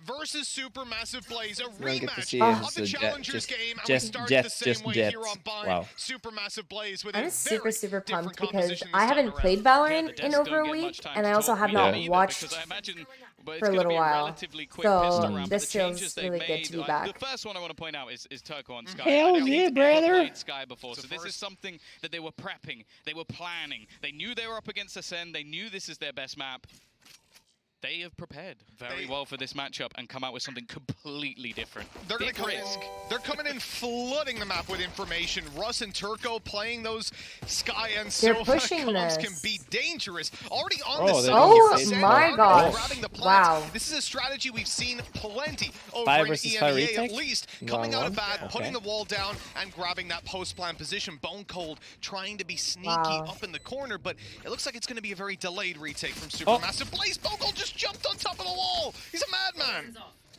versus Supermassive Blaze, a We don't get to see rematch him, of the so Challengers game, and we just started the same way Jets. here on Bind. Wow. Supermassive Blaze with I'm a very super different pumped because composition this I haven't time played around. Valorant in over a week, and I also have not watched for a little while. So this feels really good to be back. The first one I want to point out is Turco on Sky. Hell yeah, brother! Played Sky before, so this is something that they were prepping, they were planning. They knew they were up against ACEND. They knew this is their best map. They have prepared very well for this matchup and come out with something completely different. They're going to come in. They're coming in flooding the map with information. Russ and Turco playing those Sky and Sova comms can be dangerous. Already on the side. Oh my gosh. Wow. This is a strategy we've seen plenty over 5 in versus 5 EMEA retake? at least. Coming out of bad, putting the wall down and grabbing that post plant position. Bone Cold trying to be sneaky up in the corner, but it looks like it's going to be a very delayed retake from Supermassive Blaze. Bone Cold just jumped on top of the wall. He's a madman.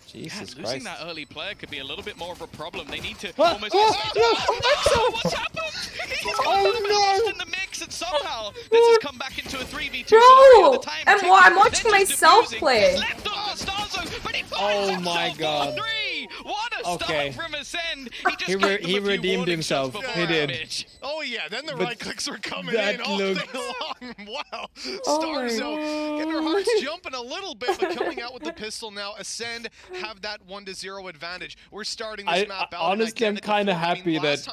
Jesus Christ. Losing that early player could be a little bit more of a problem. They need to almost... What's happened? He's got lost in the mix, and somehow this has come back into a 3v2 scenario. I'm watching myself play. Oh my god. What a start from ACEND. He redeemed himself. He did. Oh yeah, then the right clicks were coming in all day long. Wow. Starzo getting her hearts jumping a little bit, but coming out with the pistol now. ACEND have that 1-0 advantage. We're starting this map out. Honestly, I'm kind of happy that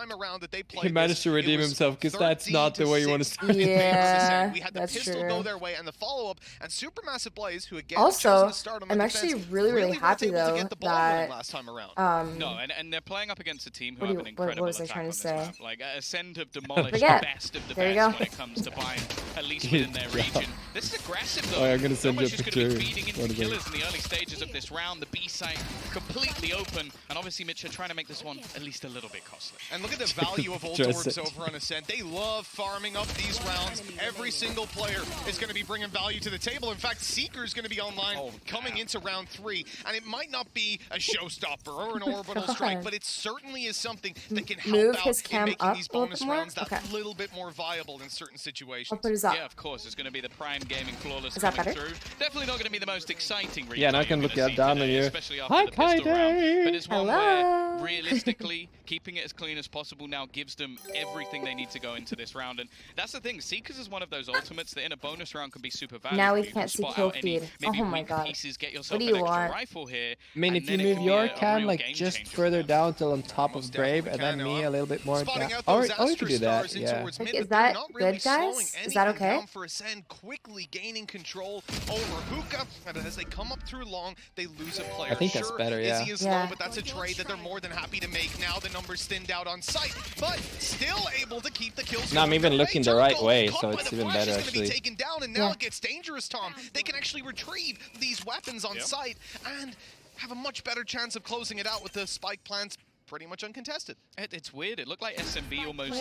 he managed to redeem himself, because that's not the way you want to start. Yeah, we had the pistol go their way and the follow-up, and Supermassive Blaze, who again also, start on I'm actually really happy though that last time around. No, and they're playing up against a team who have an incredible what was I trying to say? Like ACEND have demolished the best of the best when it comes to buying, at least within their region. This is aggressive though. I'm gonna send you a picture. picture. Feeding into killers in the early stages of this round. The B site completely open, and obviously Mitch are trying to make this one at least a little bit costly. And look at the value of old orbs over on ACEND. They love farming up these rounds. Every single player is going to be bringing value to the table. In fact, Seeker is going to be online coming into round 3, and it might not be a showstopper or an orbital strike, but it certainly is something that can help out in making these bonus rounds that little bit more viable in certain situations. Yeah, of course, it's going to be the prime gaming flawless coming through. Definitely not going to be the most exciting replay. Yeah, not going to look down on you. Especially after the pistol round. But it's one where, realistically, keeping it as clean as possible now gives them everything they need to go into this round. And that's the thing, Seekers is one of those ultimates that in a bonus round can be super valuable. Now we can't see kill feed. Oh my god. What do you want? Rifle here, I mean, if you move your cam like just further down till on top of Brave, and then me a little bit more down. Or you can do that, yeah. Like, is that good, guys? Is that okay? For ACEND, quickly gaining control over Hookah, and as they come up through long, they lose a player. I think that's better, yeah. Izzy is low, but that's a trade that they're more than happy to make. Now the numbers thinned out on site, but still able to keep the kills. No, I'm even looking the right way, so it's even better actually. Taken down, and now it gets dangerous, Tom. They can actually retrieve these weapons on site and have a much better chance of closing it out with the spike plants pretty much uncontested. It's weird. It looked like SMB almost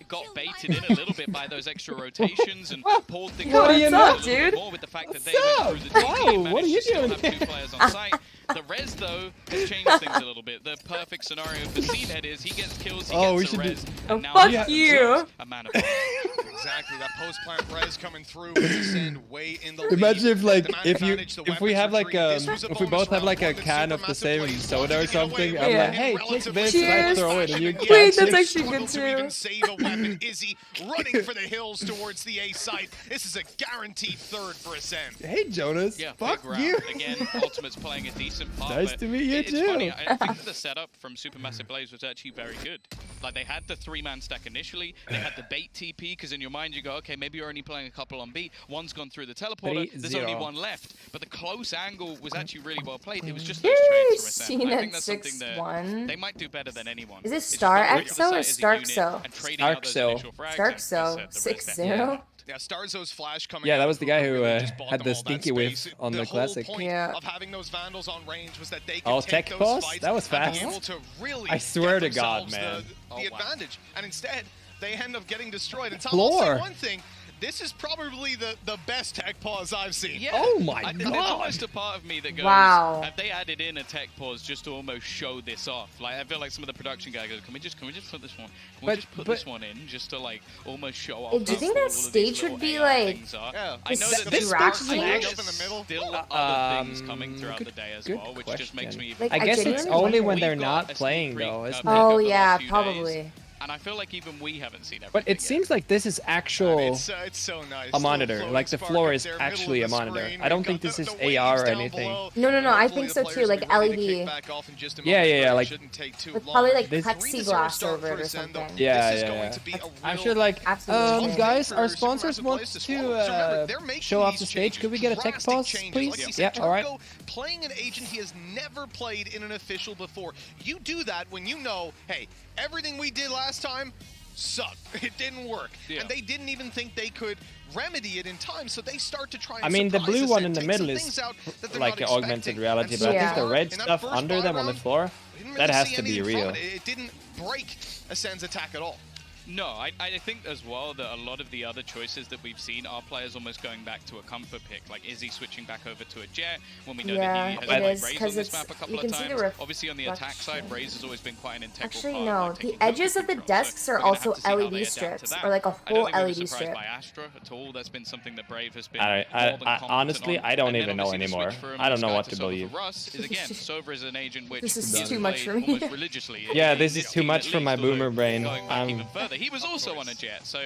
got baited in a little bit by those extra rotations and pulled things more with the fact that they went through the team. What are you doing? Have 2 players on site. The res, though, has changed things a little bit. The perfect scenario for Seedhead is he gets kills, he gets a res, and now fuck you! A man of Exactly, that post-plant res coming through with ACEND way in the lead. Imagine if like, if we have like if we both have like a can of the same soda or something, I'm like, hey, take this, and I throw it, and you catch Wait, that's actually good too. Even save a weapon. Izzy running for the hills towards the A site. This is a guaranteed third for ACEND. Hey, Jonas. Yeah, fuck you. Again, Ultimate's playing a decent part. Nice to meet you it's too. Funny, I think the setup from Supermassive Blaze was actually very good. Like, they had the 3-man stack initially, they had the bait TP, because in your mind you go, okay, maybe you're only playing a couple on B, one's gone through the teleporter, there's only one left. But the close angle was actually really well played. It was just those trades for ACEND. I think that's something that they might do better than anyone. Is it Star Exo or Starkso? Starkso. 6-0? Yeah, Starzo's flash coming. Yeah, that was the guy who had the stinky whiff on the classic. The whole point of having those Vandals on range was that they could tech take those pause? fights That was fast. and be able to really I swear to God, man. The advantage. And instead, they end up getting destroyed. And Tom, Floor. I'll say one thing. this is probably the best tech pause I've seen. Yeah. Oh my god! There's almost a part of me that goes, wow. have they added in a tech pause just to almost show this off? Like, I feel like some of the production guys go, can we just put this one? Can we just put this one in just to like almost show off? Do you think that stage would be like? Yeah. I know that this there's stage up in the middle. still other things coming throughout the day as well, which just makes me. Like, I guess it's only when they're We've got not a playing sneak though, peek, isn't Oh it? yeah, few probably. days, and I feel like even we haven't seen everything. But it yet. seems like this is actual It's so nice. a monitor. Like the floor is actually a monitor. I don't think this is AR or anything. No, I think so too. Like LED. Yeah. Like With probably like plexiglass over it or something. Yeah. I'm sure like, Absolutely. guys, our sponsors want to show off the stage. Could we get a tech pause, please? Yeah, all right. Playing an agent he has never played in an official before. You do that when you know, hey, everything we did last time sucked. It didn't work. Yeah. And they didn't even think they could remedy it in time, so they start to try and I mean, the blue one in the middle is like an augmented reality, but I think the red stuff under them on the floor, that has to be real. It didn't break ACEND's attack at all. No, I think as well that a lot of the other choices that we've seen are players almost going back to a comfort pick, like Izzy switching back over to a Jet when we know that he has played Raze on this map a couple of times. Obviously on the attack side, Raze has always been quite an integral part. Actually, no, the edges of the desks are also LED strips, or like a whole LED strip. By Astra at all. That's been something that Brave has been. Honestly, I don't even know anymore. I don't know what to believe. Russ is again, Sova is an agent which this is too much for me. Religiously. Yeah, this is too much for my boomer brain. He was also on a Jet, so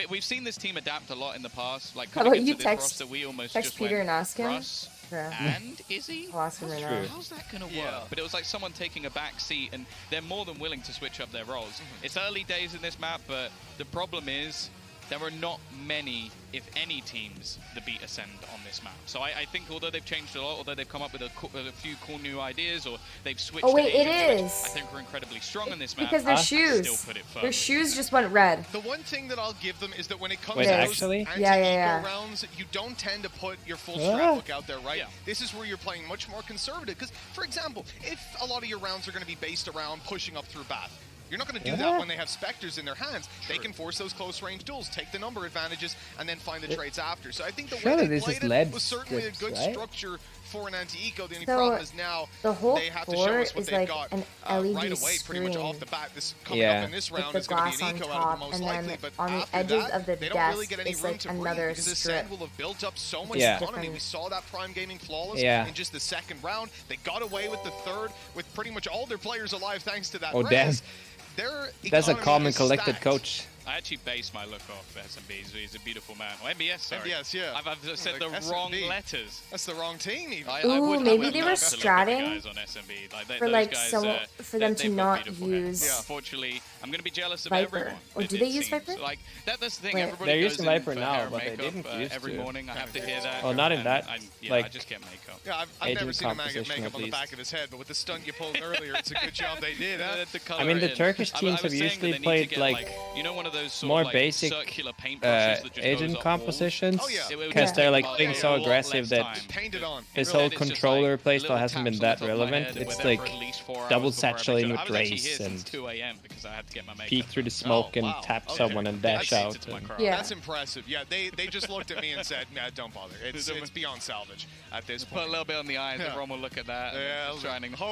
we've seen this team adapt a lot in the past. Like, how about you text we almost just Peter and ask him? Russ and Izzy? I'll ask him right now. How's that gonna work? But it was like someone taking a back seat, and they're more than willing to switch up their roles. It's early days in this map, but the problem is there are not many, if any, teams that beat ACEND on this map. So I think although they've changed a lot, although they've come up with a few cool new ideas, or they've switched. Oh wait, it is. I think we're incredibly strong in this map. Because their shoes, their shoes just went red. The one thing that I'll give them is that when it comes to those yeah. rounds, you don't tend to put your full strat book out there, right? Yeah. This is where you're playing much more conservative. Because, for example, if a lot of your rounds are going to be based around pushing up through Bath, you're not going to do that when they have Spectres in their hands. They can force those close-range duels, take the number advantages, and then find the trades after. So I think the way they played it was certainly a good structure for an anti-eco. The only problem is now they have to show us what they've got right away, pretty much off the bat. This coming up in this round is going to be an eco out of the most likely, but on the edges of the desk is like another strip. Will have built up so much economy. We saw that Prime Gaming flawless in just the second round. They got away with the third with pretty much all their players alive thanks to that. Oh damn! That's a calm and collected coach. I actually base my look off SMB. He's a beautiful man. Or MBS, sorry. MBS, yeah. I've said the SMB. Wrong letters. That's the wrong team, even. Ooh, maybe they were stratting for like for them to not use. Yeah. Unfortunately, I'm gonna be jealous of Viper. everyone. Or do they use Viper? Like that's the thing. Wait. Everybody They're goes using in Viper for now, hair but they makeup, didn't used every to. morning. I have to hear that. Well, not in that. I just get makeup. Yeah, I've never seen a man get makeup on the back of his head, but with the stunt you pulled earlier, it's a good job they did. I mean, the Turkish teams have usually played like one of those more basic agent compositions, because they're like being so aggressive that his whole controller playstyle hasn't been that relevant. It's like double saturating with Raze and peek through the smoke and tap someone and dash out. That's impressive. Yeah, they just looked at me and said, "Nah, don't bother. It's beyond salvage at this point." Put a little bit on the eyes. Everyone will look at that. Yeah,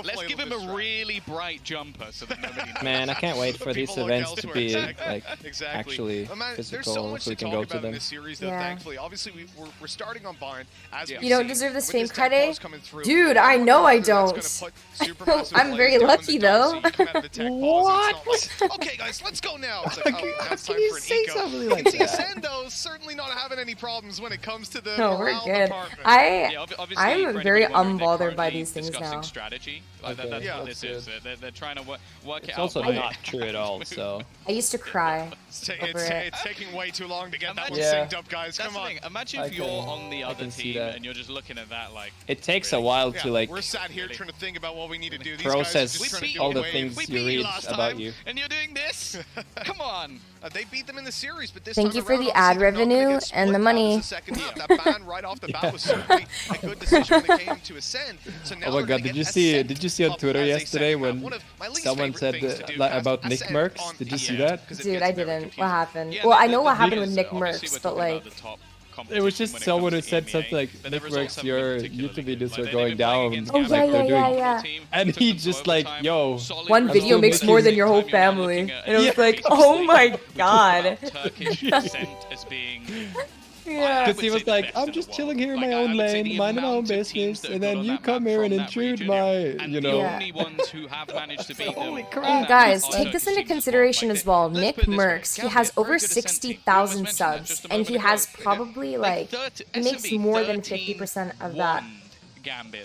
let's give him a really bright jumper so that nobody knows. Man, I can't wait for these events to be like actually physical, so we can go to them. In this series, though, thankfully, obviously we're starting on Barn. You don't deserve this fame, Kyedae? Dude, I know I don't. I'm very lucky though. What? Okay, guys, let's go now. How can you say something like that? ACEND, though, certainly not having any problems when it comes to the no, we're good. I'm very unbothered by these things now. Strategy. They're trying to work it out. It's also not true at all. So I used to cry. It's taking way too long to get that one synced up, guys. Come on. Imagine if you're on the other team and you're just looking at that like. It takes a while to like. We're sat here trying to think about what we need to do. Process all the things you read about you. And you're doing this? Come on. They beat them in the series, but this Thank you for the ad revenue and the money. That ban right off the bat was certainly a good decision when it came to ACEND. So now oh my god, did you see on Twitter yesterday when someone said about Nick Merckx? Did you see that? Dude, I didn't. What happened? Well, I know what happened with Nick Merckx, but like... It was just someone who said something like, Nick Merckx, your YouTube videos are going down. Oh yeah. And he just like, yo. One video makes more than your whole family. And it was like, oh my god. Yeah. Because he was like, I'm just chilling here in my own lane, minding my own business, and then you come here and intrude my, you know. Holy crap. And guys, take this into consideration as well. Nick Merckx, he has over 60,000 subs, and he has probably like, he makes more than 50% of that.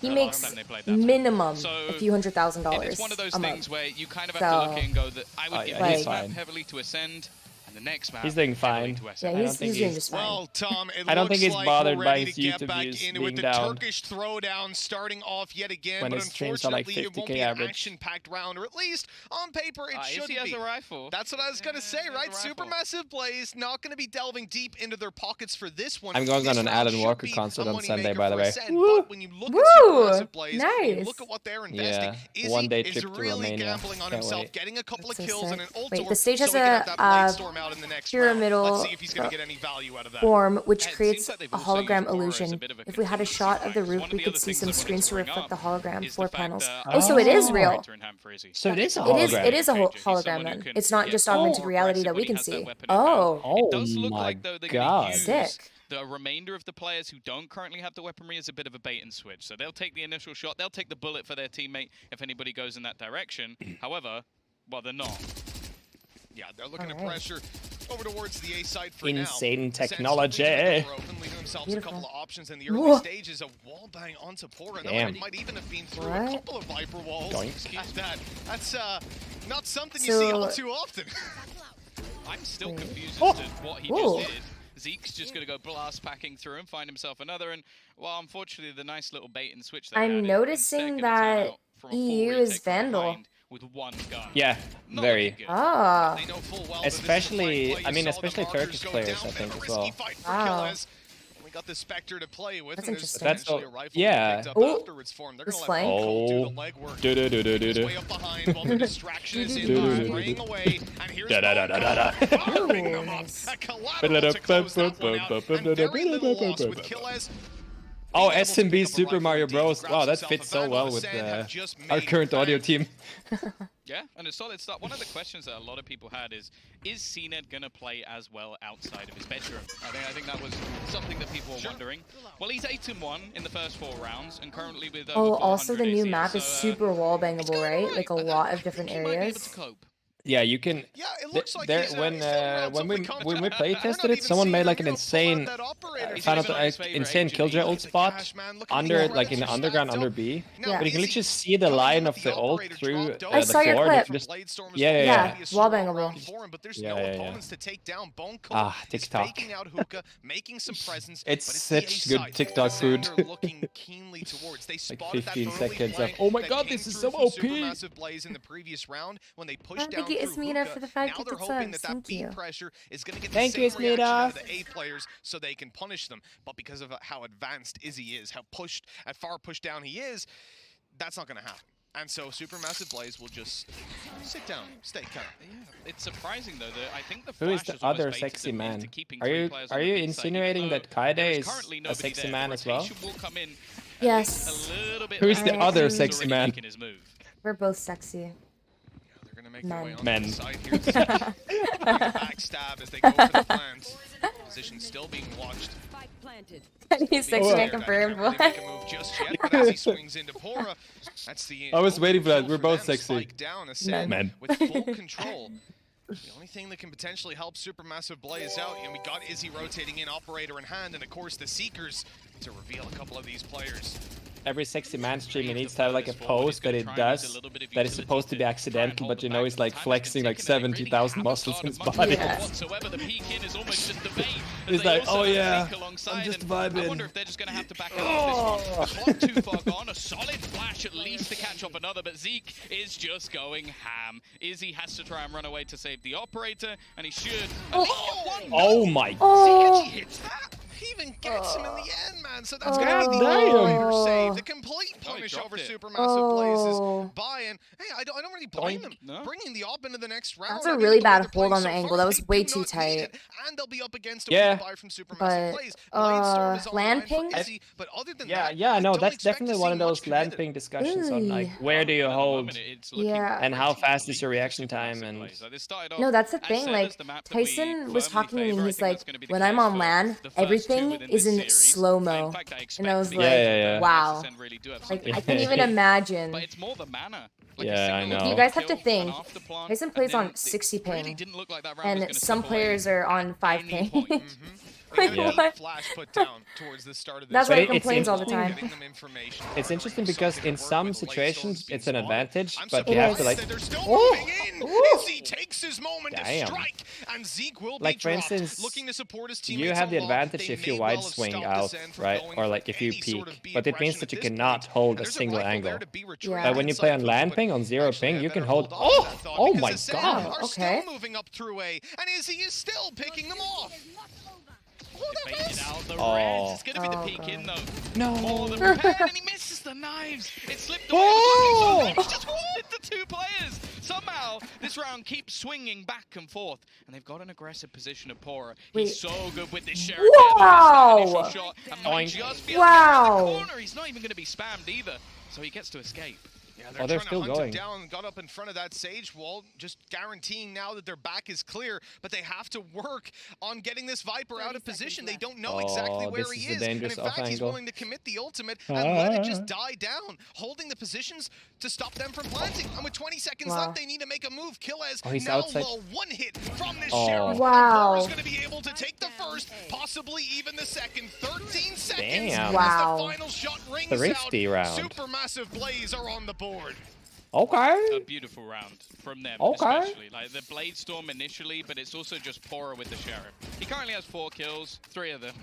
He makes minimum a few $100,000 a month. Where you kind of have to look and go that I would give this map heavily to ACEND. The next map, he's doing fine. Yeah, he's doing just fine. Well, Tom, I don't think he's bothered by his YouTube views being down. Turkish throwdown starting off yet again, when but his streams are like 50k average. Action-packed round, or at least on paper it should be. Has a rifle. That's what I was gonna say, right? Supermassive Blaze not gonna be delving deep into their pockets for this one. I'm going on an Alan Walker concert on Sunday, by the way. But when you look at Supermassive Blaze, nice. look at what they're investing. Yeah, one-day trip to really Romania. gambling on himself, getting a couple of kills and an ult. Wait, the stage has a pyramidal form, which creates a hologram illusion. If we had a shot of the roof, we could see some screens to reflect the hologram. 4 panels. Oh, so it is real. So it is a hologram. It is a hologram then. It's not just augmented reality that we can see. Oh my god. Sick. The remainder of the players who don't currently have the weaponry is a bit of a bait and switch. So they'll take the initial shot, they'll take the bullet for their teammate if anybody goes in that direction. However, well, they're not. Yeah, they're looking to pressure over towards the A side for insane technology. Leaving themselves a couple of options in the early stages. A wall bang onto Pora. That might even have been through a couple of Viper walls. That's not something you see all too often. I'm still confused as to what he just did. Zeke's just going to go blast packing through and find himself another. And, well, unfortunately, the nice little bait and switch there. I'm noticing that EU is Vandal. With one gun. Yeah, very. Ah. Especially, I mean, especially Turkish players, I think, as well. Wow. We got the Spectre to play with. That's interesting. That's yeah. Oh, this flank. Oh. Way up behind while the distraction is in, spraying away, and here's firing them up. A collateral to close that one out, and very little loss with Kyedae. Oh, SMB Super Mario Bros. Wow, that fits so well with our current audio team. Yeah, and a solid start. One of the questions that a lot of people had is ACEND going to play as well outside of his bedroom? I think that was something that people were wondering. Well, he's 8-1 in the first 4 rounds, and currently with also the new map is super wall bangable, right? Like a lot of different areas. Yeah, you can. Yeah, it looks like when we play tested it, someone made like an insane, insane killjoy ult spot under like in the underground under B. Yeah. But you can literally see the line of the ult through I saw your clip. Just, yeah, wall bangable. Ah, TikTok. It's such good TikTok food. Like 15 seconds of, oh my god, this is so OP. Thank you, Ismina, for the 5 gifted subs. Thank you. Thank you, Ismina. The A players, so they can punish them. But because of how advanced Izzy is, how far pushed down he is, that's not going to happen. And so Supermassive Blaze will just sit down, stay calm. Yeah, it's surprising though that I think the Who is the other sexy man? Are you insinuating that Kyedae is a sexy man as well? Yes. Who is the other sexy man? We're both sexy. Men. Backstab as they go for the plant. Position still being watched. He's sexy man confirmed. What? I was waiting for that. We're both sexy. Men. With full control. The only thing that can potentially help Supermassive Blaze out, and we got Izzy rotating in, operator in hand, and of course the Seekers to reveal a couple of these players. Every sexy man streamer needs to have like a pose that it does that is supposed to be accidental, but you know he's like flexing like 70,000 muscles in his body. Yeah. He's like, oh yeah, I'm just vibing. I wonder if they're just going to have to back up this one. Clock too far gone, a solid flash at least to catch catch up another, but Zeke is just going ham. Izzy has to try and run away to save the operator, and he should. Oh my god. Oh. Zeke actually hits that. He even gets him in the end, man. So that's going to be the operator save. The complete punish over Supermassive Blaze's buy-in. Hey, I don't really blame them. Bringing the op into the next round. That's a really bad hold on the angle. That was way too tight. And they'll be up against a buy from Supermassive Blaze. Land ping? But other than that, no, that's definitely one of those land ping discussions on like where do you hold and how fast is your reaction time and no, that's the thing. Like Tyson was talking to me and he's like, when I'm on land, everything is in slow-mo. And I was like, wow. Like I can't even imagine. But it's more the mana. Yeah, I know. You guys have to think. Tyson plays on 60 ping, and some players are on 5 ping. Flash put down towards the start of this. That's why he complains all the time. It's interesting because in some situations it's an advantage, but you have to like. Izzy takes his moment to strike, and Zeke will like be for instance, looking to support his teammates. you have the advantage if you wide swing out, right, or like if you peek, but it means that you cannot hold a single angle. But when you play on land ping, on 0 ping, you can hold. Oh my god! Okay. Moving up through A, and Izzy is still picking them off. It's gonna be the peek in though. No. More than prepared, and he misses the knives. It slipped away. He just wanted the 2 players. Somehow this round keeps swinging back and forth, and they've got an aggressive position of Pora. He's so good with this sheriff. Wow. Wow. He's not even going to be spammed either, so he gets to escape. Yeah, they're still going. Down, got up in front of that Sage wall, just guaranteeing now that their back is clear, but they have to work on getting this Viper out of position. They don't know exactly where he is, and in fact, he's willing to commit the ultimate and let it just die down, holding the positions to stop them from planting. And with 20 seconds left, they need to make a move. Kyedae he's now outside. low, 1 hit from this Sheriff. Wow. He's going to be able to take the first, possibly even the second. 13 seconds Damn. Wow. as the final shot rings the risky out. round. Supermassive Blaze are on the board. Okay. A beautiful round from them, especially. Like the Blade Storm initially, but it's also just Pora with the Sheriff. He currently has 4 kills, 3 of them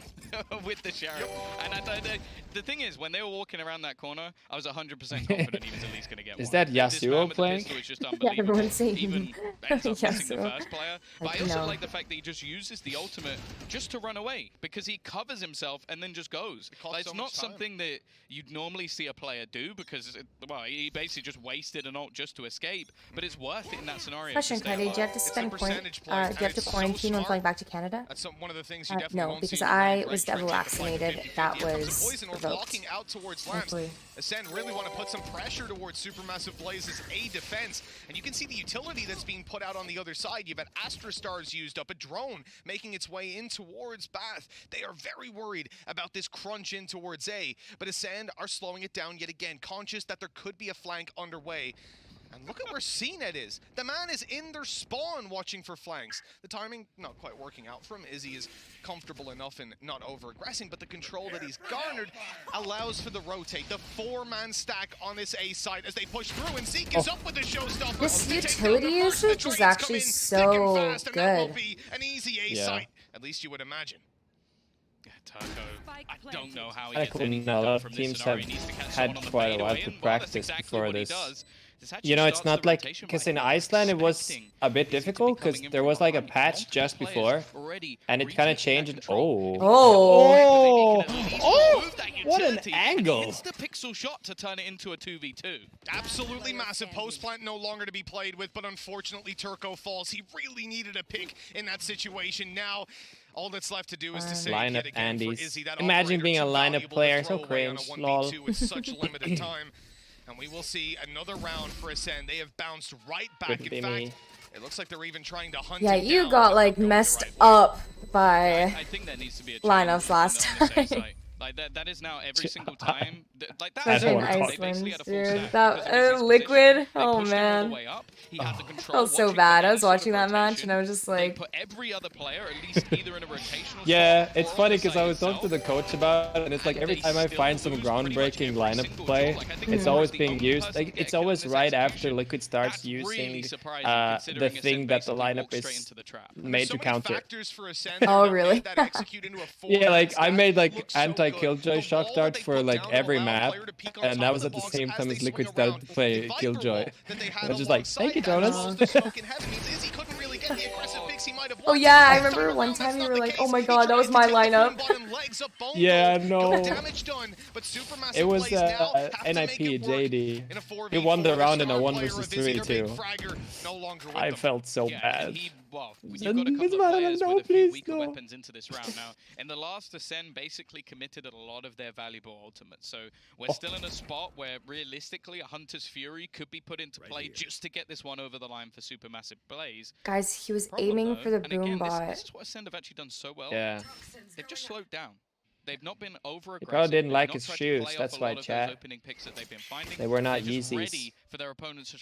with the Sheriff. And the thing is, when they were walking around that corner, I was 100% confident he was at least going to get one. Is that Yasuo playing? Yeah, everyone's saying even ends up missing the first player. But I also like the fact that he just uses the ultimate just to run away, because he covers himself and then just goes. Like, it's not something that you'd normally see a player do, because he basically just wasted an ult just to escape, but it's worth it in that scenario. Question, Kyedae, do you have to spend do you have to quarantine when flying back to Canada? That's one of the things you definitely no, because I was double vaccinated. That was revoked. Out towards ACEND really want to put some pressure towards Supermassive Blaze's A defense, and you can see the utility that's being put out on the other side. You've got Astra Stars used up, a drone making its way in towards Bath. They are very worried about this crunch in towards A, but ACEND are slowing it down yet again, conscious that there could be a flank underway. And look at where CNET is. The man is in their spawn watching for flanks. The timing not quite working out for him. Izzy is comfortable enough and not over-aggressing, but the control that he's garnered allows for the rotate. The 4-man stack on this A side as they push through, and Zeke is up with the showstopper. This utility usage is actually so good. And that will be an easy A site, at least you would imagine. Turco, I don't know how he gets anything a lot done of from teams this have scenario. He needs to catch had quite a while to practice before this. You know, it's not like, because in Iceland it was a bit difficult, because there was like a patch just before, and it kind of changed. What an angle! It's the pixel shot to turn it into a 2v2. Absolutely massive. Post plant no longer to be played with, but unfortunately Turco falls. He really needed a pick in that situation. Now, all that's left to do is to save lineup yet again for Andes. Izzy. That Imagine being a lineup player, so on a cringe. 1v2 Lol. with such limited time. And we will see another round for ACEND. They have bounced right back. In fact, it looks like they're even trying to hunt him you down, got like messed up by I think there needs to be a lineups last time. Like that is now every single time. Like that. Especially in Iceland, dude. That Liquid. Oh man. That was so bad. I was watching that match and I was just like. Put every other player at least either in a rotational. Yeah, it's funny because I was talking to the coach about it, and it's like every time I find some groundbreaking lineup play, it's always being used. Like it's always right after Liquid starts using the thing that the lineup is made to counter. Oh really? Yeah, like I made like anti Killjoy shock dart for like every map, and that was at the same time as Liquid started to play Killjoy. I was just like, thank you, Jonas. Oh yeah, I remember one time you were like, oh my god, that was my lineup. Yeah, no. It was NIP, JD. He won the round in a 1 versus 3 too. I felt so bad. Well, you've got a couple of players with a few weaker weapons into this round now. In the last Ascend, basically committed a lot of their valuable ultimates. So we're still in a spot where realistically a Hunter's Fury could be put into play just to get this one over the line for Supermassive Blaze. Guys, he was aiming for the boom bot. This is what Ascend have actually done so well. Yeah. They've just slowed down. They've not been over aggressive. He probably didn't like his shoes, that's why, chat. They were not Yeezys.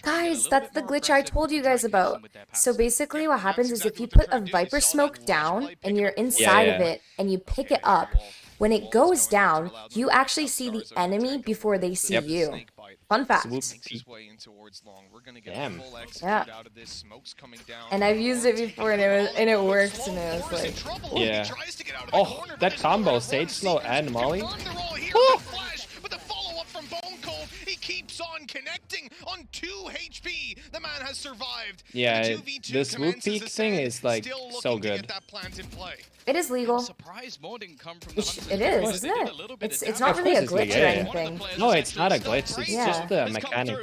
Guys, that's the glitch I told you guys about. So basically what happens is if you put a Viper smoke down and you're inside of it and you pick it up, when it goes down, you actually see the enemy before they see you. Fun fact. Damn. Yeah. And I've used it before and it works and it was like, yeah. Oh, that combo, Sage Slow and Molly. Keeps on connecting on 2 HP. The man has survived. Yeah, this swoop peak thing is like so good. It is legal. It is, isn't it? It's not really a glitch or anything. No, it's not a glitch. It's just a mechanic.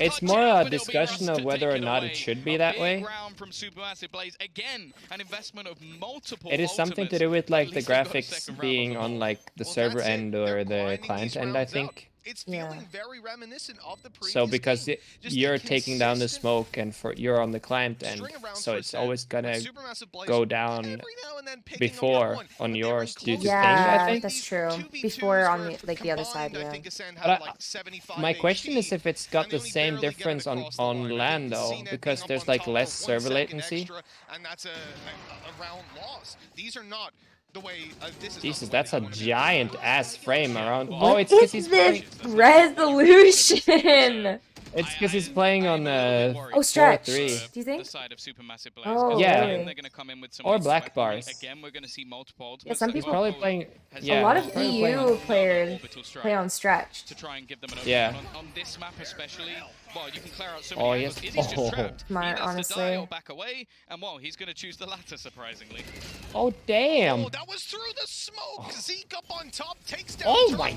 It's more a discussion of whether or not it should be that way. It is something to do with like the graphics being on like the server end or the client end, I think. It's feeling very reminiscent of the previous so because you're taking down the smoke and you're on the client end, so it's always gonna go down before on yours due to ping, I think. That's true. Before on the, like the other side, yeah. My question is if it's got the same difference on LAN though, because there's like less server latency. And that's a round loss. These are not Jesus, that's a giant ass frame around. Oh, it's because he's playing resolution. It's because he's playing on stretch. 4-3. Do you think? Oh, yeah. Really? Or black bars. Yeah, some people probably playing. A Yeah, lot of EU players play on stretch. To try and give them an yeah. On this map especially. Well, you can clear out so many angles. Izzy's just trapped. Smart, honestly. Back away, and well, he's going to choose the latter, surprisingly. Oh, damn. Oh, that was through the smoke. Zeke up on top takes down. Oh my.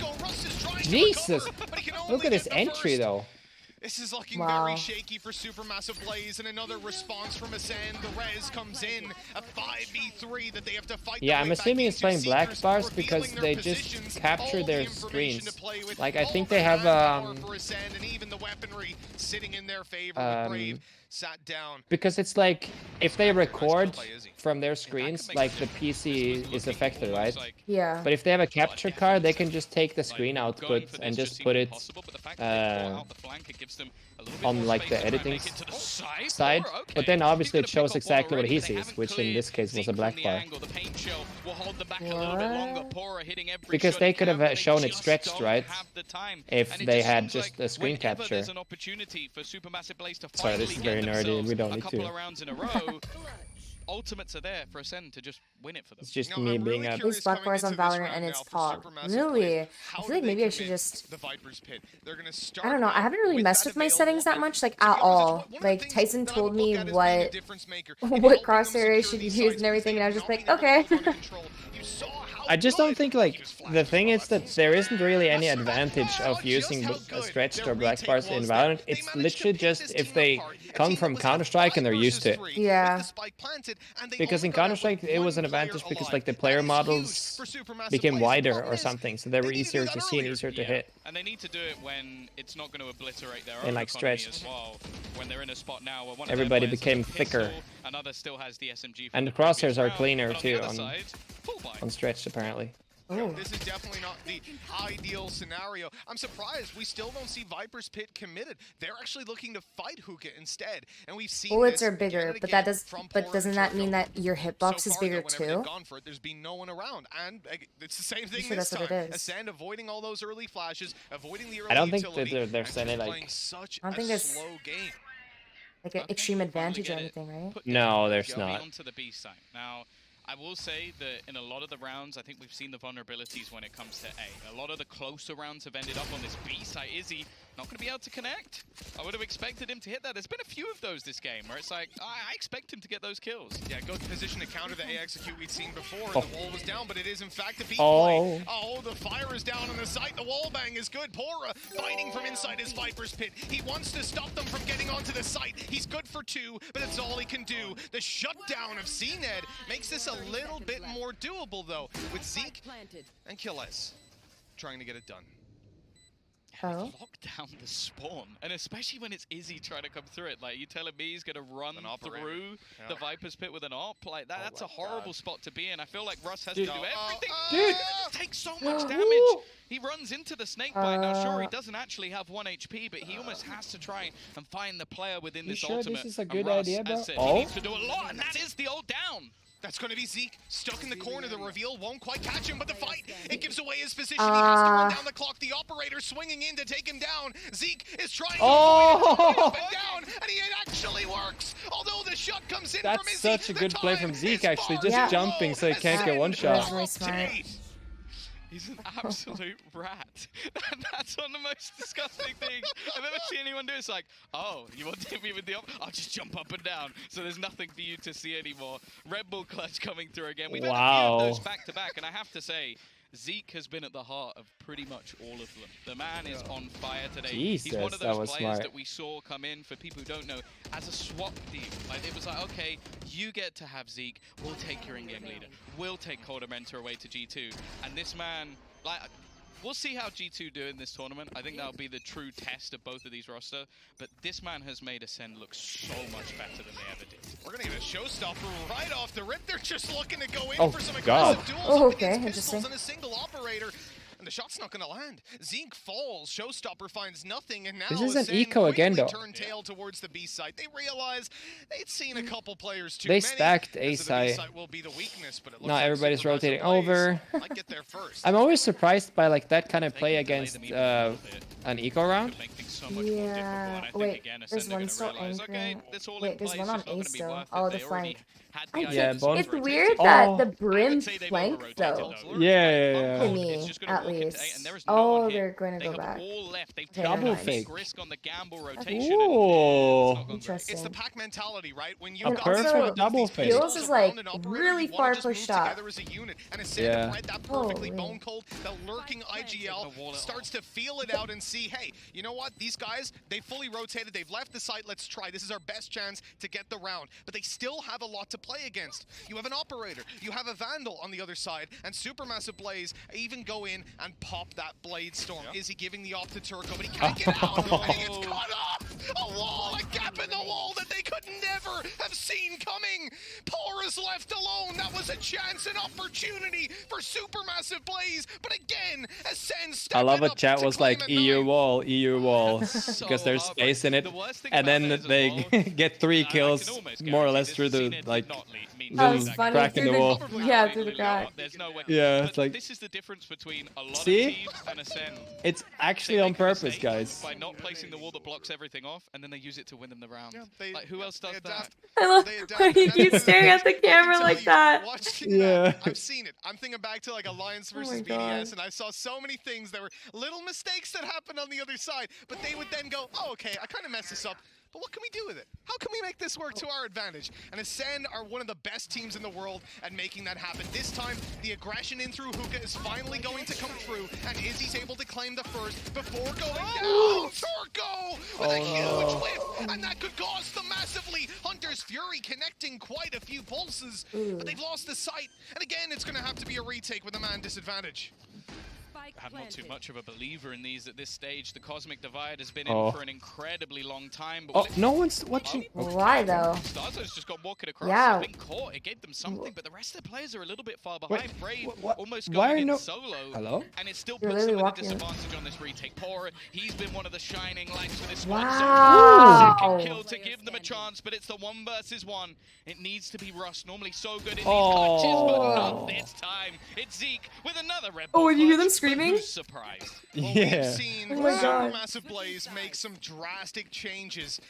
Jesus. Look at his entry, though. This is looking very shaky for Supermassive Blaze, and another response from Ascend. The res comes in, a 5v3 that they have to fight. Yeah, I'm assuming it's playing black bars because they just capture their screens. Like, I think they have because it's like if they record from their screens, like the PC is affected, right? Yeah. But if they have a capture card, they can just take the screen output and just put it on like the editing side. But then obviously it shows exactly what he sees, which in this case was a black bar. Because they could have shown it stretched, right? If they had just a screen capture. Sorry, this is very nerdy. We don't need to. Ultimates are there for Ascend to just win it for them. It's just me being a... These black bars on Valorant and it's pop. Really? I feel like maybe I should just... I don't know, I haven't really messed with my settings that much, like, at all. Like, Tyson told me what crosshair I should use and everything, and I was just like, okay. I just don't think, like, the thing is that there isn't really any advantage of using stretched or black bars in Valorant. It's literally just if they come from Counter-Strike and they're used to it. Yeah. Because in Counter-Strike, it was an advantage because, like, the player models became wider or something, so they were easier to see and easier to hit. And they need to do it when it's not going to obliterate their own like stretched. As well. When they're in a spot now where one everybody became thicker. Another still has the SMG and the crosshairs are cleaner too on stretched apparently. Oh. This is definitely not the ideal scenario. I'm surprised we still don't see Viper's Pit committed. They're actually looking to fight Hookah instead, and we've seen bullets are bigger, but that does. But doesn't that mean that your hitbox is bigger too? There's been no one around, and it's the same thing this time. Ascend avoiding all those early flashes, avoiding the early I don't think that they're saying like. I don't think there's slow game. Like an extreme advantage or anything, right? No, there's not. Onto the B site now. I will say that in a lot of the rounds, I think we've seen the vulnerabilities when it comes to A. A lot of the closer rounds have ended up on this B site. Izzy not going to be able to connect. I would have expected him to hit that. There's been a few of those this game where it's like, I expect him to get those kills. Yeah, good position to counter the A execute we'd seen before. The wall was down, but it is in fact a B play. Oh, the fire is down on the site. The wall bang is good. Pora fighting from inside his Viper's pit. He wants to stop them from getting onto the site. He's good for 2, but that's all he can do. The shutdown of ACEND makes this a little bit more doable, though, with Zeke and Kyedae trying to get it done. Oh. Lock down the spawn, and especially when it's Izzy trying to come through it. Like, you telling me he's going to run through the Viper's pit with an op? Like, that's a horrible spot to be in. I feel like Russ has to do everything. It takes so much damage. He runs into the snake bite. Now, sure, he doesn't actually have 1 HP, but he almost has to try and find the player within this ultimate. This is a good idea, bro? He needs to do a lot, and that is the ult down. That's going to be Zeke, stuck in the corner. The reveal won't quite catch him, but the fight, it gives away his position. He has to run down the clock. The operator swinging in to take him down. Zeke is trying to up and down, and it actually works. Although the shot comes in from Izzy. That's such a good play from Zeke, actually, just jumping so he can't get one shot. Really smart. He's an absolute rat. That's one of the most disgusting things I've ever seen anyone do. It's like, oh, you want to hit me with the op? I'll just jump up and down. So there's nothing for you to see anymore. Red Bull clutch coming through again. We've had a few of those back to back, and I have to say, Zeke has been at the heart of pretty much all of them. The man is on fire today. Jesus, he's one of those players that we saw come in, for people who don't know, as a swap team. Like, it was like, okay, you get to have Zeke, we'll take your in-game leader. We'll take Kyedae away to G2. And this man, like, we'll see how G2 do in this tournament. I think that'll be the true test of both of these rosters. But this man has made ACEND look so much better than they ever did. We're going to get a showstopper right off the rip. They're just looking to go in for some aggressive duels. Oh, okay, interesting. And a single operator. And the shot's not going to land. Zeke falls. Showstopper finds nothing, and now this is an eco again, though. Turn tail towards the B site. They realize they'd seen a couple players too many. They stacked A site. Will be the weakness, but it looks not like everybody's rotating over. Might get there first. I'm always surprised by like that kind of play against an eco round. Yeah. Wait, there's one still anchoring. Wait, there's one on A still. Oh, the flank. It's weird that the brim flank though. Yeah. To me, at least. Oh, they're going to go back. Double fake. Ooh. Interesting. It's the pack mentality, right? When you perfect double fake. Feels is like really far pushed up. Yeah. That perfectly bone cold. The lurking IGL starts to feel it out and see, hey, you know what? These guys, they fully rotated. They've left the site. Let's try. This is our best chance to get the round. But they still have a lot to play against. You have an operator. You have a Vandal on the other side. And Supermassive Blaze even go in and pop that Blade Storm. Is he giving the op to Turco? But he can't get out. And he gets caught up. A wall, a gap in the wall that they could never have seen coming. Pora's left alone. That was a chance, an opportunity for Supermassive Blaze. But again, ACEND I love it. Chat was like EU wall, because there's space in it, and then they get 3 kills more or less through the like crack in the wall. Yeah, through the crack. Yeah, it's like this is the difference between a lot of teams and ACEND. It's actually on purpose, guys. By not placing the wall that blocks everything off, and then they use it to win them the round. Yeah, like, who else does that? I love why you keep staring at the camera like that. Yeah, I've seen it. I'm thinking back to like Alliance versus BDS, and I saw so many things. There were little mistakes that happened on the other side, but they would then go, oh, okay, I kind of messed this up. But what can we do with it? How can we make this work to our advantage? And ACEND are one of the best teams in the world at making that happen. This time, the aggression in through Hookah is finally going to come through, and Izzy's able to claim the first before going down. Turco with a huge whip, and that could cost them massively. Hunter's Fury connecting quite a few pulses, but they've lost the sight. And again, it's going to have to be a retake with a man disadvantage. I'm not too much of a believer in these at this stage. The Cosmic Divide has been in for an incredibly long time. But no one's watching. Why though? Starzo's just got walking across. They've been caught. It gave them something, but the rest of the players are a little bit far behind. Brave almost going in solo. Hello? And it still puts them at a disadvantage on this retake. Pora, he's been one of the shining lights for this squad. Wow. Second kill to give them a chance, but it's the 1 versus 1. It needs to be Russ. Normally so good in these clutches, but not this time. It's Zeke with another Red Bull. Oh, and you hear them screaming? Who's surprised? Well, we've seen Supermassive Blaze make some drastic changes.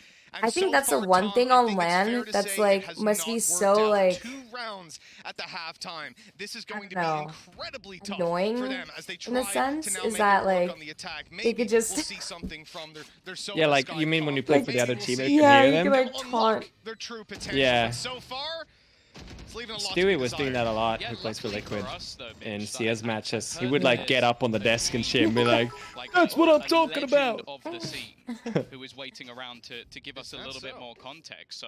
I think that's the one thing on LAN that's like must be so like 2 rounds at the halftime. This is going to be incredibly tough for them as they try in a sense to now is make that it work like on the attack. they Maybe could just we'll see something from their solo yeah, like Sky you mean comp. when you play for the other team, you yeah, can you hear can them. like taunt. Their true potential. Yeah. But so far, it's leaving a lot Stewie to was doing that a lot. Who plays for Liquid in CS matches? He would like get up on the desk and shit and be like, "That's what I'm talking about." Of the scene, who is waiting around to give us a little bit more context. So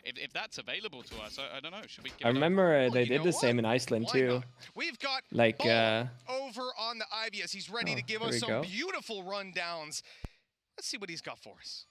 if that's available to us, I don't know. Should we? Give I remember they did the same in Iceland too. We've got like over on the IBS. He's ready to give us some beautiful rundowns. Let's see what he's got for us.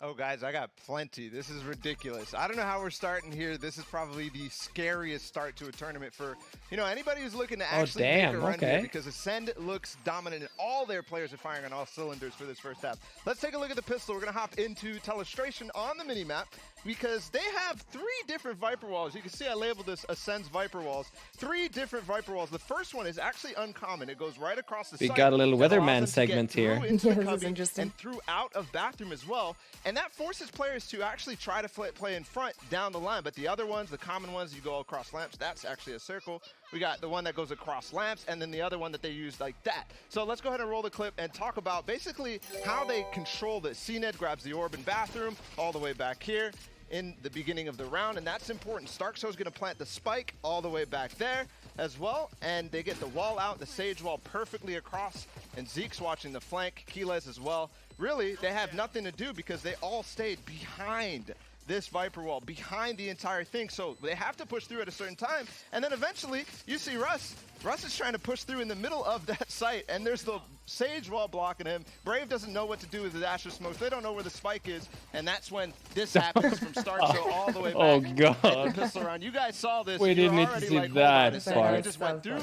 Oh, guys, I got plenty. This is ridiculous. I don't know how we're starting here. This is probably the scariest start to a tournament for, you know, anybody who's looking to actually make a run here, because ACEND looks dominant and all their players are firing on all cylinders for this first half. Let's take a look at the pistol. We're going to hop into Telestration on the minimap because they have 3 different Viper walls. You can see I labeled this ACEND's Viper walls. 3 different Viper walls. The first one is actually uncommon. It goes right across the site. We got a little weatherman segment here. Yeah, this is interesting. And through out of bathroom as well. And that forces players to actually try to play in front down the line. But the other ones, the common ones, you go across lamps, that's actually a circle. We got the one that goes across lamps, and then the other one that they use like that. So let's go ahead and roll the clip and talk about basically how they control this. CNED grabs the orb in bathroom all the way back here in the beginning of the round, and that's important. Starkso's gonna plant the spike all the way back there as well, and they get the wall out, the Sage wall perfectly across, and Zeke's watching the flank, Kyedae as well. Really, they have nothing to do because they all stayed behind this Viper wall, behind the entire thing, so they have to push through at a certain time, and then eventually you see Russ is trying to push through in the middle of that site, and there's the Sage wall blocking him. Brave doesn't know what to do with the Asher smokes. They don't know where the spike is, and that's when this happens from Starkso all the way back. Oh god! Pistol round. You guys saw this. We didn't need to see that part. He just went through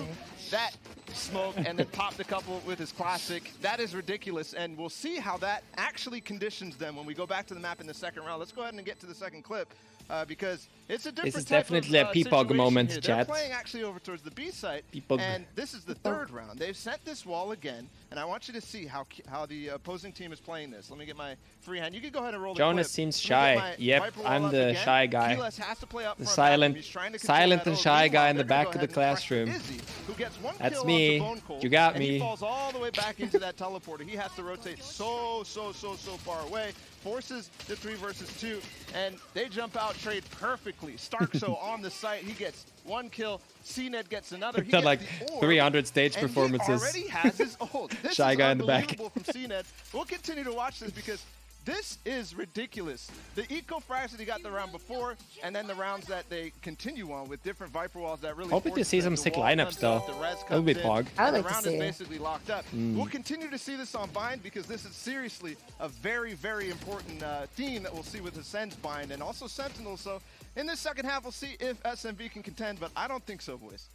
that smoke and then popped a couple with his classic. That is ridiculous, and we'll see how that actually conditions them when we go back to the map in the second round. Let's go ahead and get to the second clip. Because it's a different This is definitely a Peepog moment, chat. They're playing actually over towards the B site, and this is the third round. They've set this wall again, and I want you to see how the opposing team is playing this. Let me get my free hand. You can go ahead and roll the Jonas clip. seems shy. Yep, I'm the shy guy. Has to play up the front silent and shy guy in the back of the classroom. That's me. You got me. He falls all the way back into that teleporter. He has to rotate so far away. Forces the 3 versus 2, and they jump out trade perfectly. Starkso on the site, he gets 1 kill. CNED gets another. He gets like the orb, 300 stage and performances. He already has his ult. This Shy is guy in the back. From CNED. We'll continue to watch this because this is ridiculous. The eco frags that he got the round before, and then the rounds that they continue on with different Viper walls that really. Hoping to see some sick lineups though. That'll be Pog. I would like the round to see. is basically locked up. We'll continue to see this on Bind because this is seriously a very important theme that we'll see with ACEND's Bind and also Sentinel. So in this second half, we'll see if SMB can contend, but I don't think so, boys.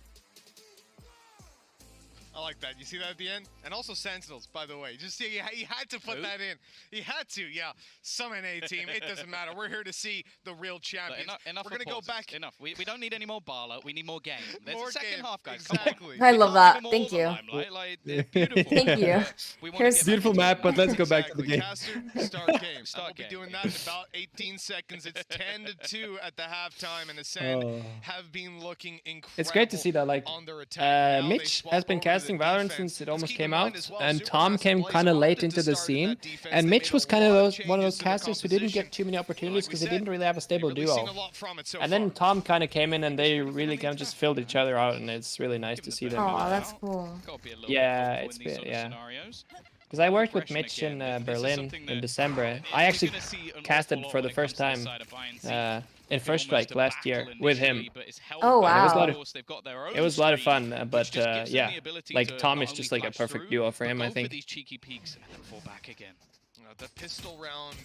I like that. You see that at the end? And also Sentinels, by the way. Just see, he had to put that in. He had to, yeah. Some NA team, it doesn't matter. We're here to see the real champions. Enough We're going to go back. Enough. We don't need any more Barlow. We need more game. There's more a second game. half, guys. Exactly. I love that. Thank you. Like, beautiful. Thank you. Here's beautiful map, but let's go back to the game. Caster, start game. We'll be doing that in about 18 seconds. It's 10-2 at the halftime, and ACEND have been looking incredible. It's great to see that, like, on their attack. Mitch has been casting Valorant since it almost came out, and Tom came kind of late into the scene, and Mitch was kind of one of those casters who didn't get too many opportunities because they didn't really have a stable duo. And then Tom kind of came in and they really kind of just filled each other out, and it's really nice to see them. Oh, that's cool. Yeah, it's been, yeah. Because I worked with Mitch in Berlin in December. I actually casted for the first time in First Strike last year with him. Oh wow! It was a lot of fun, but yeah, like Tom is just like a perfect duo for him, I think. The pistol round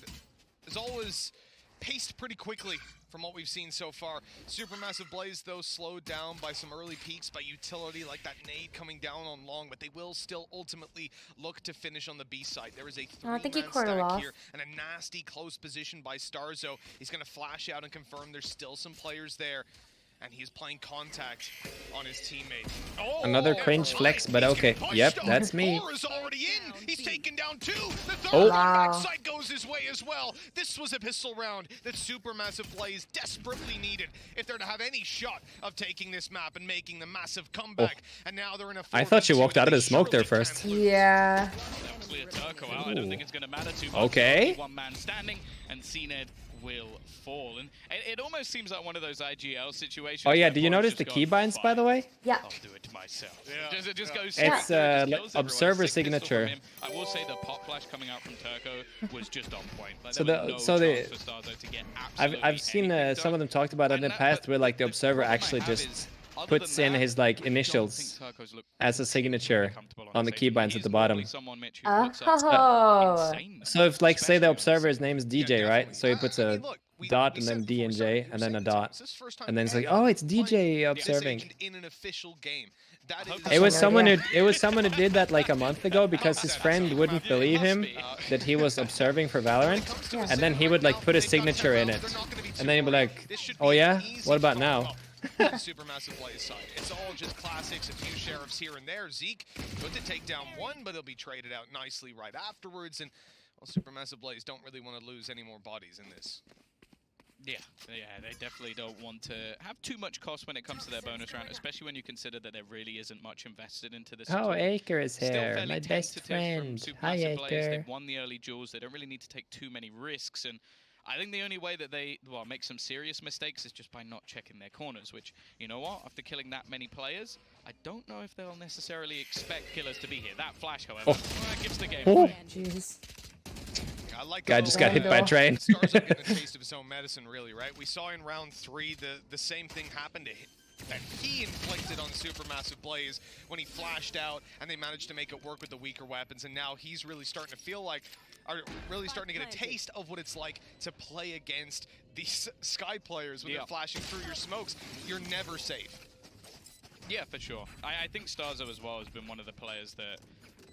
is always paced pretty quickly from what we've seen so far. Supermassive Blaze, though, slowed down by some early peaks by utility, like that nade coming down on long, but they will still ultimately look to finish on the B side. There is a 3-man stack here, and a nasty close position by Starzo. He's going to flash out and confirm there's still some players there. and he's playing contact on his teammate. Another cringe flex, but okay. Yep, that's me. Is already in. He's taken down 2. The third backside goes his way as well. This was a pistol round that Supermassive Blaze desperately needed if they're to have any shot of taking this map and making the massive comeback. And now they're in a I thought she walked out of the smoke there first. Yeah. Clear Turco out. I don't think it's going to matter too much. Okay. One man standing, and CNED will fall. And it almost seems like one of those IGL situations. Oh yeah, did you notice the keybinds, by the way? Yeah. I'll do it to myself. It just goes it's observer signature. I will say the pop flash coming out from Turco was just on point. Like, I've seen some of them talked about it in the past, where like the observer actually just puts in his like initials as a signature on the keybinds at the bottom. Oh. So if like say the observer's name is DJ, right? So he puts a dot and then D and J and then a dot, and then it's like, oh, it's DJ observing. In an official game. It was someone who did that like a month ago because his friend wouldn't believe him that he was observing for Valorant, and then he would like put a signature in it, and then he'd be like, oh yeah, what about now? Supermassive Blaze side. It's all just classics, a few sheriffs here and there. Zeke good to take down 1, but he'll be traded out nicely right afterwards. And well, Supermassive Blaze don't really want to lose any more bodies in this. Yeah, they definitely don't want to have too much cost when it comes to their bonus round, especially when you consider that there really isn't much invested into this. Oh, Acre is here, my best friend. Hi, Acre. They've won the early duels. They don't really need to take too many risks, and I think the only way that they make some serious mistakes is just by not checking their corners, which, you know what, after killing that many players, I don't know if they'll necessarily expect killers to be here. That flash, however, gives the game away. Jeez. I like Guy just got hit by a train. Stars are getting a taste of his own medicine, really, right? We saw in round 3 the same thing happened to him that he inflicted on Supermassive Blaze when he flashed out, and they managed to make it work with the weaker weapons, and now he's really starting to feel like, are really starting to get a taste of what it's like to play against these Sky players when they're flashing through your smokes. You're never safe. Yeah, for sure. I think Starzo as well has been one of the players that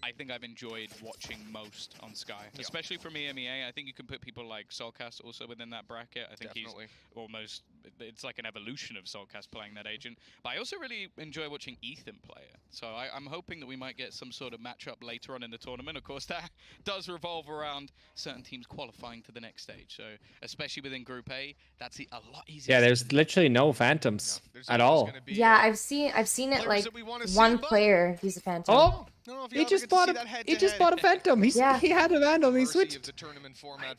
I think I've enjoyed watching most on Sky, especially from EMEA. I think you can put people like Solcast also within that bracket. I think he's almost, it's like an evolution of Solcast playing that agent. But I also really enjoy watching Ethan play it. So I'm hoping that we might get some sort of matchup later on in the tournament. Of course, that does revolve around certain teams qualifying to the next stage. So especially within Group A, that's a lot easier. Yeah, there's literally no phantoms at all. Yeah, I've seen it like one player use a phantom. Oh! He just bought a phantom. He had a Vandal. He switched.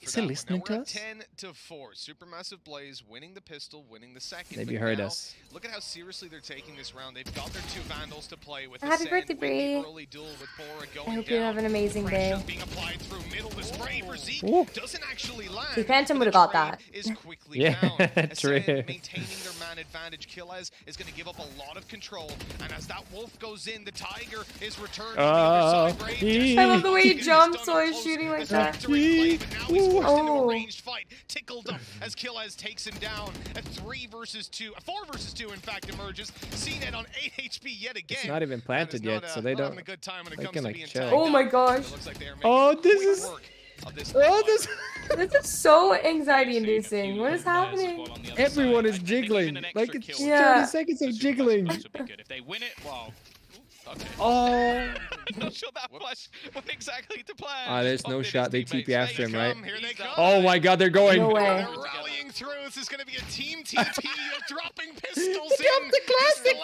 Is he listening to us? 10-4. Supermassive Blaze winning the pistol, winning the second. Maybe heard us. Look at how seriously they're taking this round. They've got their 2 Vandals to play with. Happy birthday, Bree. I hope you have an amazing day. Being applied through middle. The spray for Zeke doesn't actually land. The phantom would have got that. Is quickly down. True. Maintaining their man advantage. Kyedae is going to give up a lot of control, and as that wolf goes in, the tiger is returned. I love the way he jumped, so he's shooting like that. Ranged fight, tickled up as Kyedae takes him down. A 3 versus 2, a 4 versus 2 in fact emerges. CNED on 8 HP yet again. It's not even planted yet, so they don't. A good time when it they comes can to like being chill. Oh my gosh! This is. This is so anxiety-inducing. What is happening? Everyone is jiggling. Like it's 30 seconds of jiggling. If they win it, wow. Okay. Oh! I'm not sure that flash went exactly to plan. Ah, there's no shot. They TP after him, right? Oh my god, they're going. No way. They're rallying through. This is going to be a team TP. They're dropping pistols in. The classic.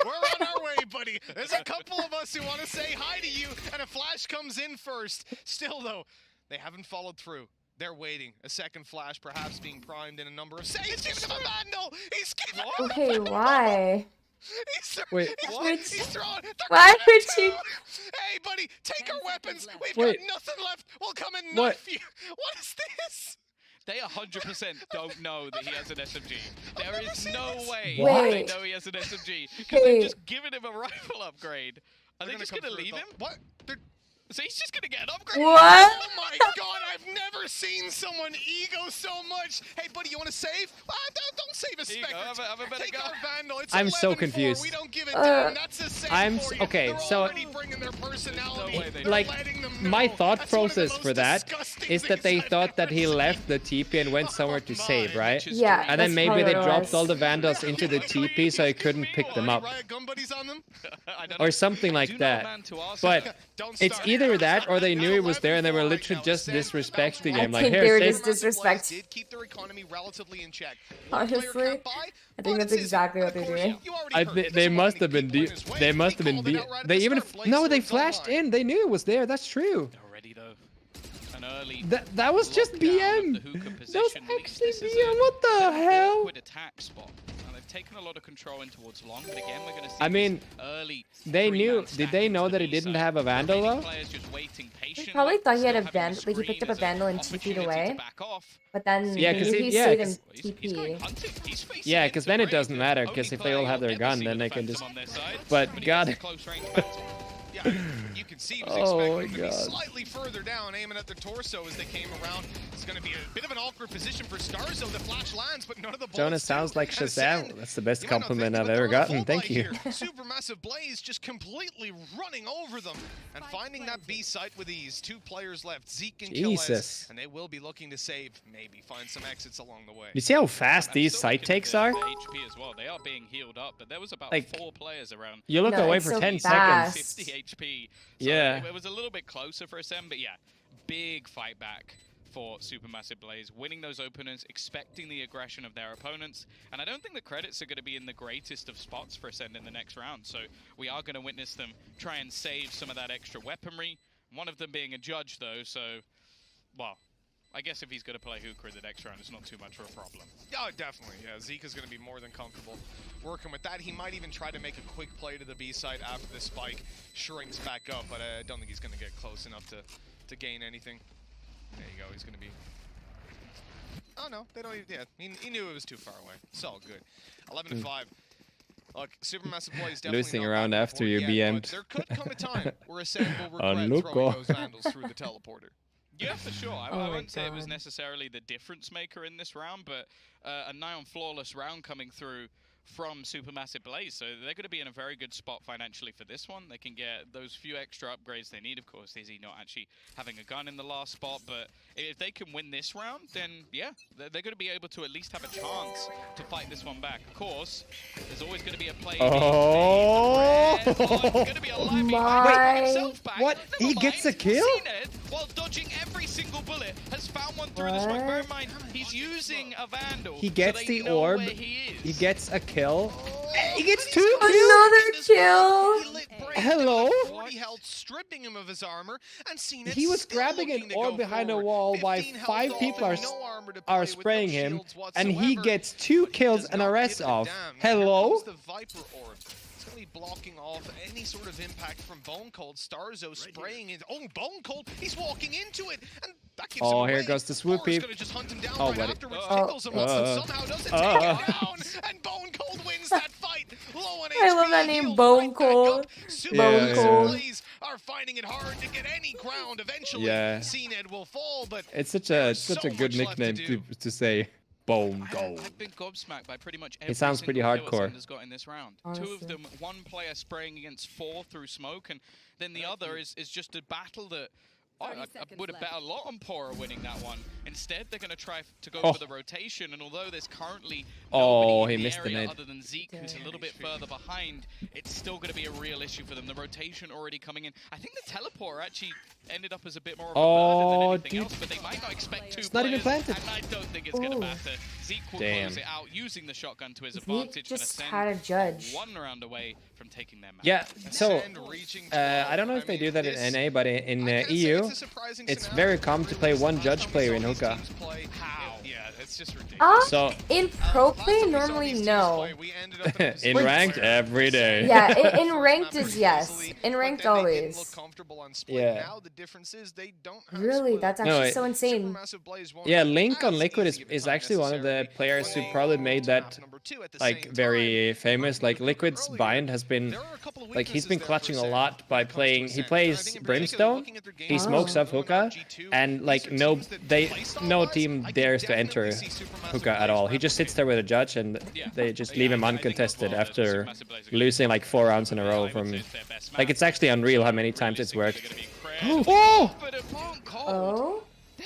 We're on our way, buddy. There's a couple of us who want to say hi to you, and a flash comes in first. Still, though, they haven't followed through. They're waiting. A second flash perhaps being primed in a number of seconds. He's giving him a vandal. He's giving him Okay, why? Wait, He's throwing. Why would you? Hey, buddy, take our weapons. We've got nothing left. We'll come and knife you. What is this? They 100% don't know that he has an SMG. There is no way they know he has an SMG because they've just given him a rifle upgrade. Are they just going to leave him? What? So he's just going to get an upgrade? What? Oh my god, I've never seen someone ego so much. Hey, buddy, you want to save? Don't save a Spectre. Take our Vandal. It's I'm so confused. We don't give it down. That's a save I'm for you. okay, They're so already bringing their personality. like letting them my thought process for that is that they thought that he left the TP and went somewhere to save, right? Yeah. And then maybe they dropped all the Vandals into the TP so he couldn't pick them up. Or something like that. But it's either that or they knew he was there and they were literally just disrespecting him. Like, they here, were just disrespect. Honestly, I think that's exactly what they're doing. They must have been. They even. No, they flashed in. They knew it was there. That's true. Already though. That was just BM. That was actually BM. What the hell? Attack spot. And they've taken a lot of control in towards long, but again we're going to see I mean, early. they knew. Did they know that he didn't have a Vandal though? They probably thought he had a Vandal. Like he picked up a Vandal and TP'd away. But then yeah, because he stayed in TP. Yeah, because then it doesn't matter. Because if they all have their gun, then they can just. But God. Yeah, you can see he was expecting to be slightly further down, aiming at the torso as they came around. It's going to be a bit of an awkward position for Starzo. The flash lands, but none of the balls. Jonas sounds like Shazam. That's the best compliment I've ever gotten. Thank you. Supermassive Blaze just completely running over them and finding that B site with ease. 2 players left, Zeke and Kyedae, and they will be looking to save, maybe find some exits along the way. You see how fast these site takes are? HP as well. They are being healed up, but there was about 4 players around. You look away for 10 seconds. 50 HP. So yeah. It was a little bit closer for ACEND, but yeah, big fight back for Supermassive Blaze, winning those openers, expecting the aggression of their opponents, and I don't think the credits are going to be in the greatest of spots for ACEND in the next round, so we are going to witness them try and save some of that extra weaponry, one of them being a judge though, so, well, I guess if he's going to play Hooker the next round, it's not too much of a problem. Oh, definitely. Yeah, Zeke is going to be more than comfortable working with that. He might even try to make a quick play to the B side after the spike shrinks back up, but I don't think he's going to get close enough to gain anything. There you go. He's going to be... Oh, no. They don't even... Yeah, he knew it was too far away. It's all good. 11-5. Look, Supermassive Blaze definitely losing around after you BM'd. There could come a time where ACEND will regret throwing those Vandals through the teleporter. Yeah, for sure. I wouldn't say it was necessarily the difference maker in this round, but a nigh on flawless round coming through from Supermassive Blaze, so they're going to be in a very good spot financially for this one. They can get those few extra upgrades they need. Of course, Izzy not actually having a gun in the last spot, but if they can win this round, then yeah, they're going to be able to at least have a chance to fight this one back. Of course, there's always going to be a play. Oh, it's going to be a live what? He gets a kill? While dodging every single bullet, has found one through the smoke. Bear in mind, he's using a Vandal. He gets so the orb. He gets a kill. He gets 2 kills. Another kill. Hello? Stripping him of his armor and he was grabbing an orb behind a wall while 5 people are spraying him, and he gets 2 kills and a rest off. Hello? Blocking off any sort of impact from Bone Cold. Starzo spraying in. Oh, Bone Cold! He's walking into it, and that gives him away. Here goes the swoopy. Gonna just hunt him down right afterwards. Tickles him once and somehow doesn't take him down, and Bone Cold wins that fight. Low on HP. I love that name, Bone Cold. Bone Cold. Are finding it hard to get any ground. Eventually, ACEND will fall, but it's such a good nickname to say. Bone Cold. I've been gobsmacked by pretty much every it sounds pretty hardcore. Has got in this round. Honestly. 2 of them, 1 player spraying against 4 through smoke, and then the other is just a battle that I would have bet a lot on Pora winning that one. Instead, they're going to try to go for the rotation, and although there's currently nobody in the area other than Zeke, who's a little bit further behind, it's still going to be a real issue for them. The rotation already coming in. I think the teleporter actually ended up as a bit more of a burden than anything else, but they might not expect 2 it's players, not even planted. and I don't think it's going to matter. Zeke will close it out using the shotgun to his advantage. Just had a judge. 1 round away from taking their match. Yeah, so I don't know if they do that in NA, but in EU, it's very common to play 1 judge player in hookah. It's just ridiculous. So in pro play, normally no. In ranked, every day. Yeah, in ranked is yes. In ranked always. Yeah. Now the difference is they don't have really, that's actually so insane. Yeah, Link on Liquid is actually one of the players who probably made that like very famous. Like Liquid's bind has been like he's been clutching a lot by playing. He plays Brimstone, he smokes up hookah, and like no team dares to enter hookah at all. He just sits there with a judge, and they just leave him uncontested after losing like 4 rounds in a row from... Like, it's actually unreal how many times it's worked. Oh!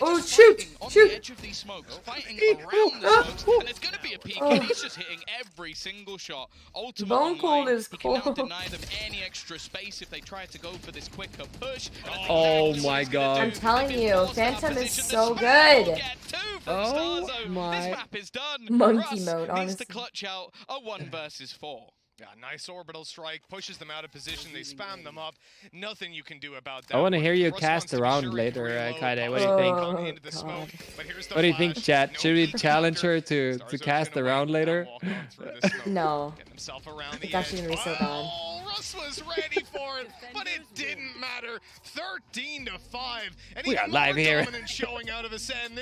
Oh, shoot! Shoot! Edge of these smokes, fighting around the smokes, and it's going to be a peek, and he's just hitting every single shot. Ultimately, Bone Cold is he can now deny them any extra space if they try to go for this quicker push. Oh my god. I'm telling you, Phantom is so good. Oh my. This map is done. Monkey mode, honestly. Needs to clutch out a 1 versus 4. Yeah, nice orbital strike, pushes them out of position, they spam them up. Nothing you can do about that. I want to hear you cast around later, Kyedae. What do you think? What do you think, chat? Should we challenge her to cast around later? No. It's actually going to be so bad. Russ was ready for it, but it didn't matter. 13-5. We are live here. Showing out of ACEND.